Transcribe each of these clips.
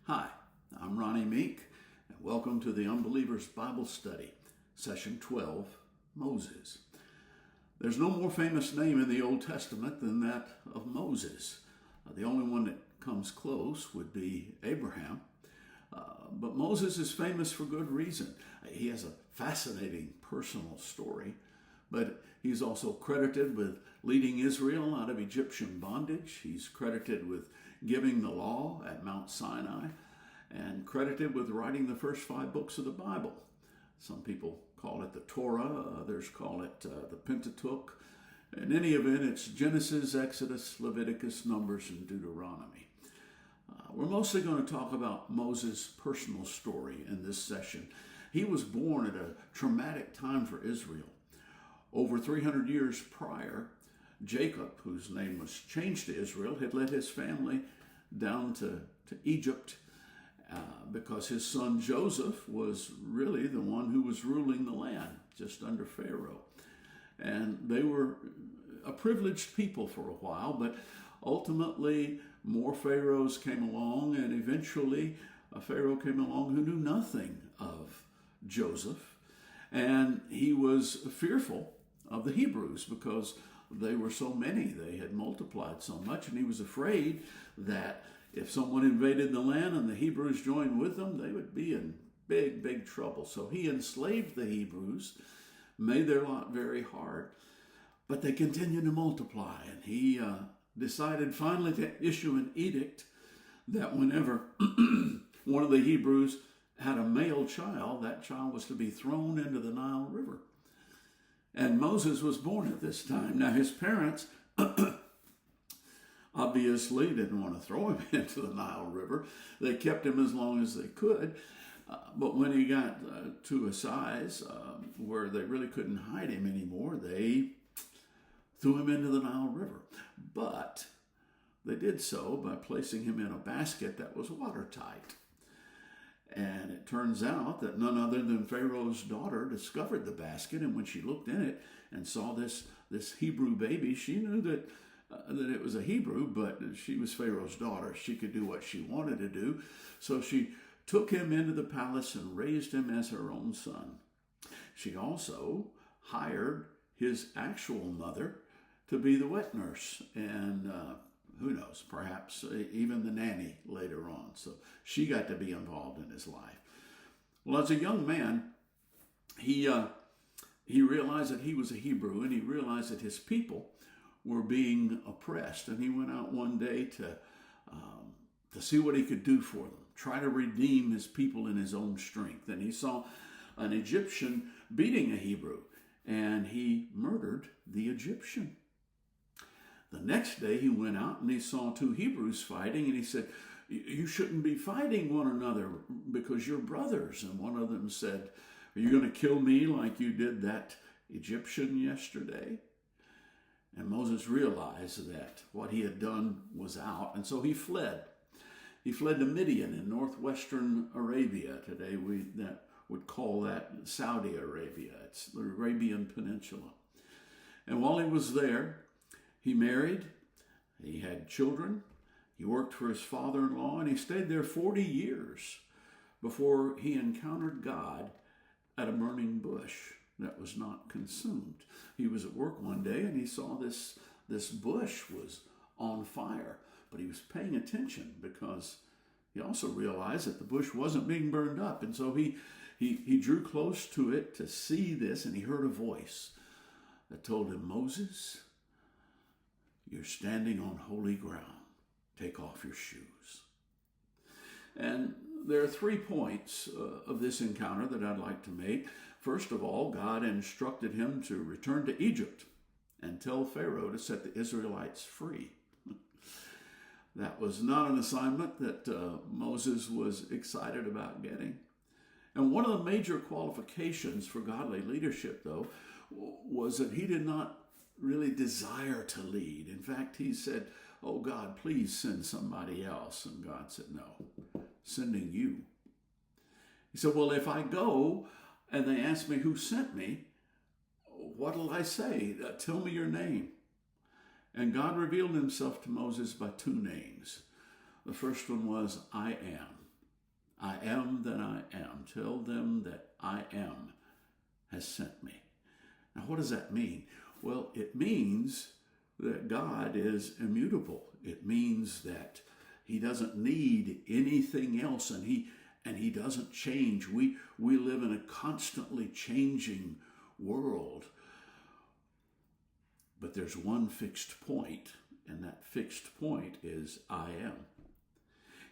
Hi, I'm Ronnie Meek, and welcome to the Unbeliever's Bible Study, Session 12, Moses. There's no more famous name in the Old Testament than that of Moses. The only one that comes close would be Abraham. But Moses is famous for good reason. He has a fascinating personal story, but he's also credited with leading Israel out of Egyptian bondage. He's credited with giving the law at Mount Sinai, and credited with writing the first 5 books of the Bible. Some people call it the Torah, others call it the Pentateuch. In any event, it's Genesis, Exodus, Leviticus, Numbers, and Deuteronomy. We're mostly going to talk about Moses' personal story in this session. He was born at a traumatic time for Israel. Over 300 years prior, Jacob, whose name was changed to Israel, had led his family down to Egypt because his son Joseph was really the one who was ruling the land just under Pharaoh. And they were a privileged people for a while, but ultimately more pharaohs came along, and eventually a pharaoh came along who knew nothing of Joseph, and he was fearful of the Hebrews because they were so many. They had multiplied so much, and he was afraid that if someone invaded the land and the Hebrews joined with them, they would be in big, big trouble. So he enslaved the Hebrews, made their lot very hard, but they continued to multiply. And he decided finally to issue an edict that whenever one of the Hebrews had a male child, that child was to be thrown into the Nile River. And Moses was born at this time. Now, his parents obviously didn't want to throw him into the Nile River. They kept him as long as they could. But when he got to a size where they really couldn't hide him anymore, they threw him into the Nile River. But they did so by placing him in a basket that was watertight. And it turns out that none other than Pharaoh's daughter discovered the basket, and when she looked in it and saw this Hebrew baby, she knew that it was a Hebrew, but she was Pharaoh's daughter. She could do what she wanted to do. So she took him into the palace and raised him as her own son. She also hired his actual mother to be the wet nurse, and who knows, perhaps even the nanny later on. So she got to be involved in his life. Well, as a young man, he realized that he was a Hebrew, and he realized that his people were being oppressed. And he went out one day to see what he could do for them, try to redeem his people in his own strength. And he saw an Egyptian beating a Hebrew, and he murdered the Egyptian. The next day he went out and he saw 2 Hebrews fighting, and he said, "You shouldn't be fighting one another because you're brothers." And one of them said, "Are you going to kill me like you did that Egyptian yesterday?" And Moses realized that what he had done was out, and so he fled. He fled to Midian in northwestern Arabia. Today we would call that Saudi Arabia. It's the Arabian Peninsula. And while he was there, he married, he had children, he worked for his father-in-law, and he stayed there 40 years before he encountered God at a burning bush that was not consumed. He was at work one day and he saw this bush was on fire, but he was paying attention because he also realized that the bush wasn't being burned up. And so he drew close to it to see this, and he heard a voice that told him, "Moses, you're standing on holy ground. Take off your shoes." And there are 3 points of this encounter that I'd like to make. First of all, God instructed him to return to Egypt and tell Pharaoh to set the Israelites free. That was not an assignment that Moses was excited about getting. And one of the major qualifications for godly leadership, though, was that he did not really desire to lead. In fact, he said, "Oh God, please send somebody else." And God said, "No, sending you." He said, "Well, if I go and they ask me who sent me, what'll I say? Tell me your name." And God revealed himself to Moses by 2 names. The first one was, "I am." I am that I am. Tell them that I am has sent me. Now, what does that mean? Well, it means that God is immutable. It means that he doesn't need anything else, and he doesn't change. We live in a constantly changing world. But there's one fixed point, and that fixed point is I am.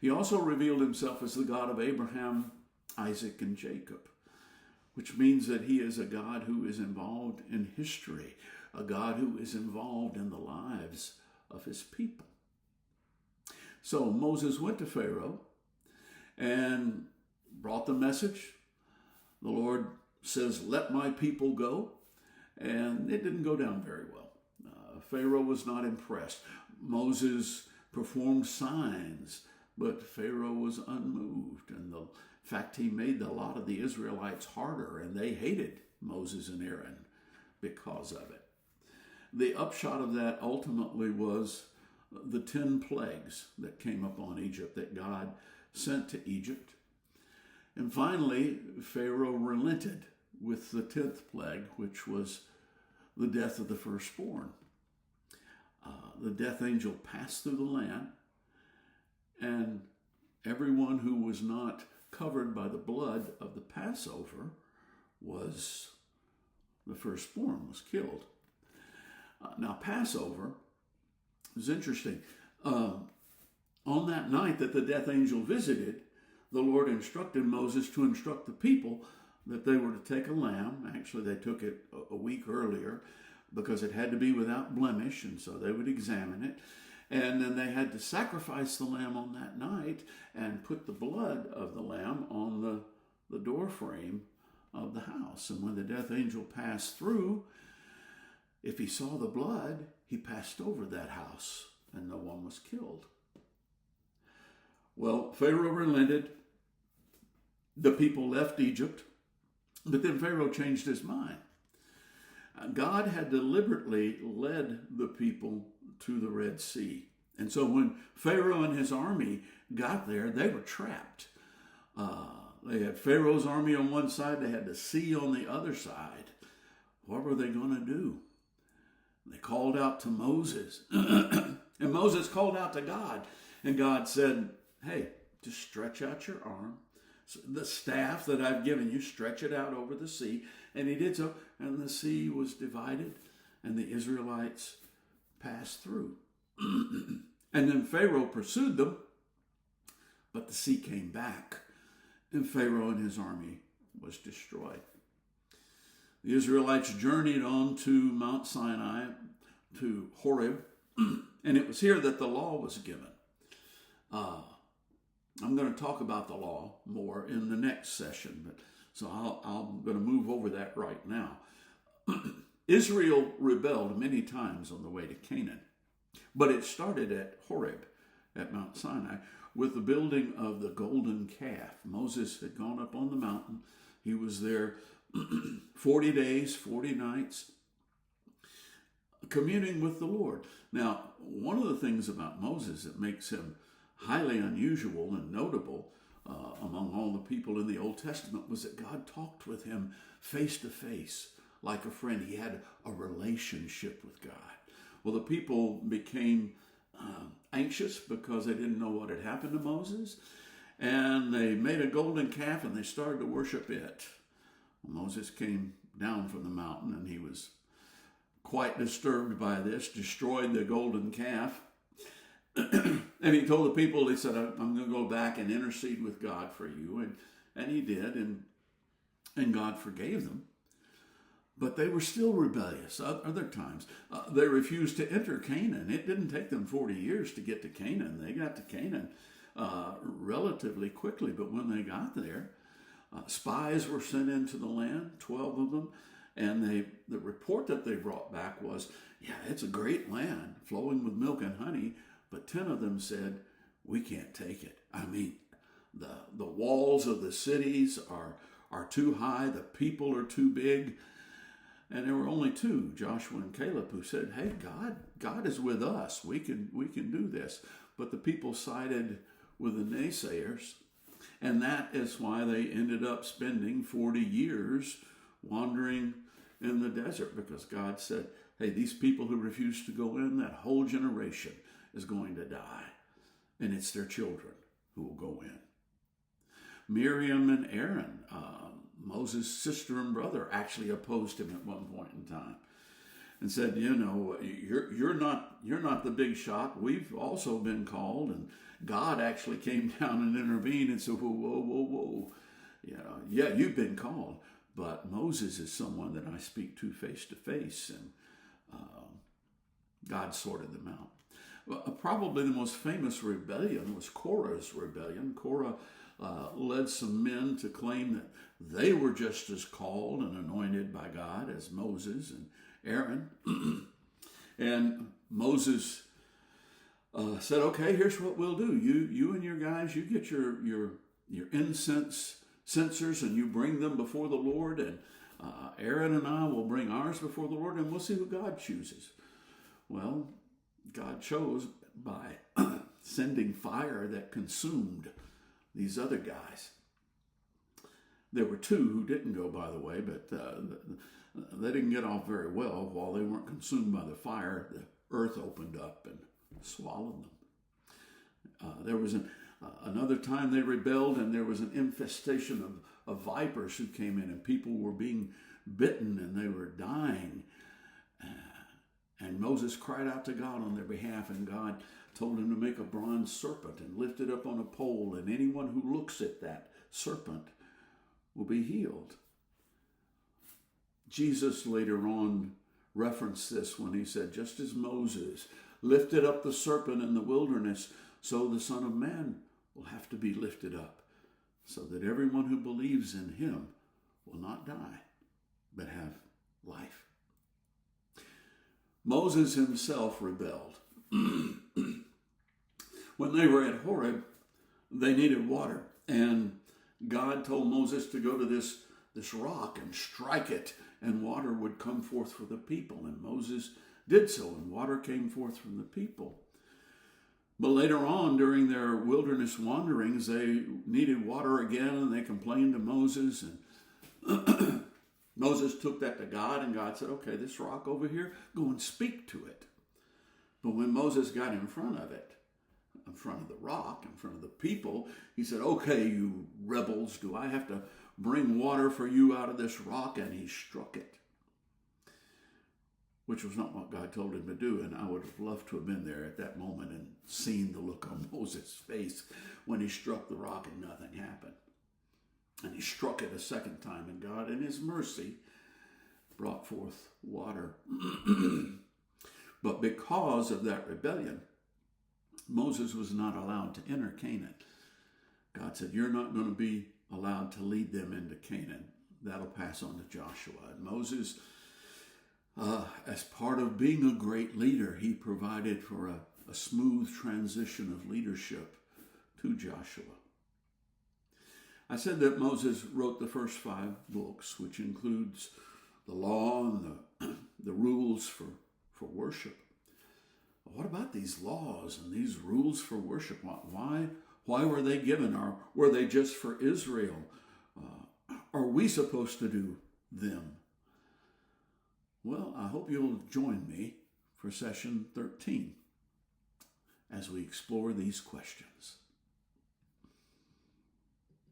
He also revealed himself as the God of Abraham, Isaac, and Jacob, which means that he is a God who is involved in history, a God who is involved in the lives of his people. So Moses went to Pharaoh and brought the message. The Lord says, let my people go. And it didn't go down very well. Pharaoh was not impressed. Moses performed signs, but Pharaoh was unmoved. And in fact, he made a lot of the Israelites harder, and they hated Moses and Aaron because of it. The upshot of that ultimately was the 10 plagues that came upon Egypt that God sent to Egypt. And finally, Pharaoh relented with the 10th plague, which was the death of the firstborn. The death angel passed through the land, and everyone who was not covered by the blood of the Passover was the firstborn was killed. Now, Passover is interesting. On that night that the death angel visited, the Lord instructed Moses to instruct the people that they were to take a lamb. Actually, they took it a week earlier because it had to be without blemish, and so they would examine it. And then they had to sacrifice the lamb on that night and put the blood of the lamb on the door frame of the house. And when the death angel passed through, if he saw the blood, he passed over that house and no one was killed. Well, Pharaoh relented. The people left Egypt, but then Pharaoh changed his mind. God had deliberately led the people to the Red Sea. And so when Pharaoh and his army got there, they were trapped. They had Pharaoh's army on one side, they had the sea on the other side. What were they going to do? They called out to Moses. And Moses called out to God. And God said, hey, just stretch out your arm. So the staff that I've given you, stretch it out over the sea. And he did so. And the sea was divided. And the Israelites passed through. And then Pharaoh pursued them. But the sea came back. And Pharaoh and his army was destroyed. The Israelites journeyed on to Mount Sinai, to Horeb, and it was here that the law was given. I'm going to talk about the law more in the next session, so I'm going to move over that right now. Israel rebelled many times on the way to Canaan, but it started at Horeb, at Mount Sinai, with the building of the golden calf. Moses had gone up on the mountain. He was there 40 days, 40 nights, communing with the Lord. Now, one of the things about Moses that makes him highly unusual and notable among all the people in the Old Testament was that God talked with him face to face like a friend. He had a relationship with God. Well, the people became anxious because they didn't know what had happened to Moses, and they made a golden calf and they started to worship it. Moses came down from the mountain and he was quite disturbed by this, destroyed the golden calf. And he told the people, he said, I'm going to go back and intercede with God for you. And he did, and God forgave them. But they were still rebellious other times. They refused to enter Canaan. It didn't take them 40 years to get to Canaan. They got to Canaan relatively quickly, but when they got there, spies were sent into the land, 12 of them, and the report that they brought back was, yeah, it's a great land, flowing with milk and honey, but 10 of them said, we can't take it. I mean, the walls of the cities are too high, the people are too big, and there were only 2, Joshua and Caleb, who said, hey, God is with us, we can do this. But the people sided with the naysayers. And that is why they ended up spending 40 years wandering in the desert, because God said, hey, these people who refuse to go in, that whole generation is going to die. And it's their children who will go in. Miriam and Aaron, Moses' sister and brother, actually opposed him at one point in time and said, you're not the big shot. We've also been called. And God actually came down and intervened and said, whoa. Yeah, you've been called. But Moses is someone that I speak to face, and God sorted them out. Well, probably the most famous rebellion was Korah's rebellion. Korah led some men to claim that they were just as called and anointed by God as Moses and Aaron. And Moses said, okay, here's what we'll do. You and your guys, you get your incense censers and you bring them before the Lord, and Aaron and I will bring ours before the Lord, and we'll see who God chooses. Well, God chose by sending fire that consumed these other guys. There were two who didn't go, by the way, but they didn't get off very well. While they weren't consumed by the fire, the earth opened up and swallowed them. There was another time they rebelled, and there was an infestation of vipers who came in, and people were being bitten and they were dying. And Moses cried out to God on their behalf, and God told him to make a bronze serpent and lift it up on a pole, and anyone who looks at that serpent will be healed. Jesus later on referenced this when he said, just as Moses lifted up the serpent in the wilderness, so the Son of Man will have to be lifted up, so that everyone who believes in him will not die, but have life. Moses himself rebelled. When they were at Horeb, they needed water, and God told Moses to go to this rock and strike it, and water would come forth for the people. And Moses did so, and water came forth from the people. But later on, during their wilderness wanderings, they needed water again, and they complained to Moses. And Moses took that to God, and God said, okay, this rock over here, go and speak to it. But when Moses got in front of it, in front of the rock, in front of the people, he said, okay, you rebels, do I have to bring water for you out of this rock? And he struck it, which was not what God told him to do. And I would have loved to have been there at that moment and seen the look on Moses' face when he struck the rock and nothing happened. And he struck it a second time, and God, in his mercy, brought forth water. But because of that rebellion, Moses was not allowed to enter Canaan. God said, you're not going to be allowed to lead them into Canaan. That'll pass on to Joshua. And Moses, as part of being a great leader, he provided for a smooth transition of leadership to Joshua. I said that Moses wrote the first 5 books, which includes the law and the rules for worship. What about these laws and these rules for worship? Why were they given? Or were they just for Israel? Are we supposed to do them? Well, I hope you'll join me for session 13 as we explore these questions.